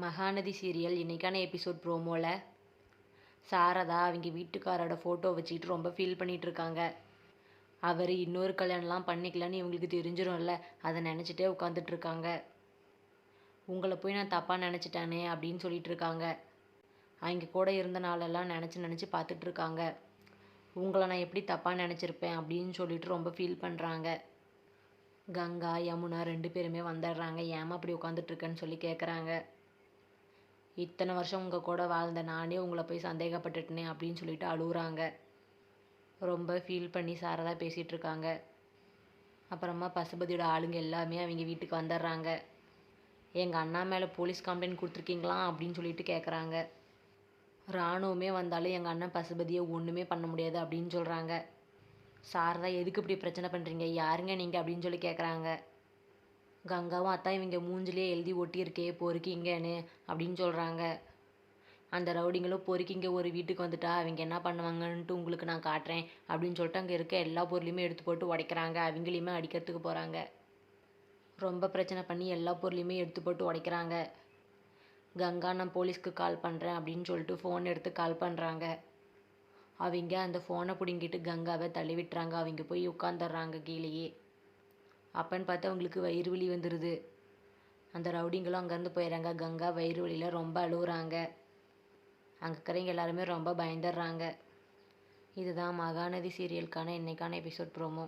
Mahanadi serial இன்றைக்கான episode ப்ரோமோவில் Saradha அவங்க வீட்டுக்காரோட ஃபோட்டோ வச்சுக்கிட்டு ரொம்ப ஃபீல் பண்ணிகிட்ருக்காங்க. அவர் இன்னொரு கல்யாணம்லாம் பண்ணிக்கலான்னு இவங்களுக்கு தெரிஞ்சிடும்ல, அதை நினச்சிட்டே உட்காந்துட்ருக்காங்க. உங்களை போய் நான் தப்பாக நினச்சிட்டானே அப்படின்னு சொல்லிட்டு இருக்காங்க. அவங்க கூட இருந்த நாளெல்லாம் நினச்சி பார்த்துட்ருக்காங்க. உங்களை நான் எப்படி தப்பாக நினச்சிருப்பேன் அப்படின்னு சொல்லிட்டு ரொம்ப ஃபீல் பண்ணுறாங்க. கங்கா யமுனா 2 பேருமே வந்துடுறாங்க. ஏமா அப்படி உட்காந்துட்ருக்கேன்னு சொல்லி கேட்குறாங்க. இத்தனை வருஷம் உங்கள் கூட வாழ்ந்த நானே உங்களை போய் சந்தேகப்பட்டுட்டேனே அப்படின்னு சொல்லிட்டு அழுகுறாங்க. ரொம்ப ஃபீல் பண்ணி சாரதா பேசிகிட்டு இருக்காங்க. அப்புறமா பசுபதியோட ஆளுங்க எல்லாமே அவங்க வீட்டுக்கு வந்துடுறாங்க. எங்கள் அண்ணா மேலே போலீஸ் கம்ப்ளைண்ட் கொடுத்துருக்கீங்களா அப்படின்னு சொல்லிட்டு கேட்குறாங்க. இராணுவமே வந்தாலும் எங்கள் அண்ணன் பசுபதியை ஒன்றுமே பண்ண முடியாது அப்படின்னு சொல்கிறாங்க. சாரதா எதுக்கு இப்படி பிரச்சனை பண்ணுறீங்க, யாருங்க நீங்கள் அப்படின்னு சொல்லி கேட்குறாங்க. கங்காவும் அத்தான் இவங்க மூஞ்சிலே எழுதி ஒட்டியிருக்கே பொறுக்கிங்கன்னு அப்படின்னு சொல்கிறாங்க. அந்த ரவுடிங்களும் பொறுக்கிங்க ஒரு வீட்டுக்கு வந்துட்டா அவங்க என்ன பண்ணுவாங்கன்ட்டு உங்களுக்கு நான் காட்டுறேன் அப்படின்னு சொல்லிட்டு அங்கே இருக்க எல்லா பொருளையுமே எடுத்து போட்டு உடைக்கிறாங்க. அவங்களையுமே அடிக்கிறதுக்கு போகிறாங்க. ரொம்ப பிரச்சனை பண்ணி எல்லா பொருளையுமே எடுத்து போட்டு உடைக்கிறாங்க. கங்கா நான் போலீஸ்க்கு கால் பண்ணுறேன் அப்படின்னு சொல்லிட்டு ஃபோன் எடுத்து கால் பண்ணுறாங்க. அவங்க அந்த ஃபோனை பிடுங்கிட்டு கங்காவை தள்ளி விட்டுறாங்க. அவங்க போய் உட்காந்துடுறாங்க கீழேயே. அப்பன்னு பார்த்து அவங்களுக்கு வயிறு வலி வந்துடுது. அந்த ரவுடிங்களும் அங்கேருந்து போயிடுறாங்க. கங்கா வயிறு வலியில் ரொம்ப அழுகுறாங்க. அங்கே இருக்கிறவங்க எல்லாருமே ரொம்ப பயந்துடுறாங்க. இதுதான் மகாநதி சீரியலுக்கான இன்றைக்கான எபிசோட் ப்ரோமோ.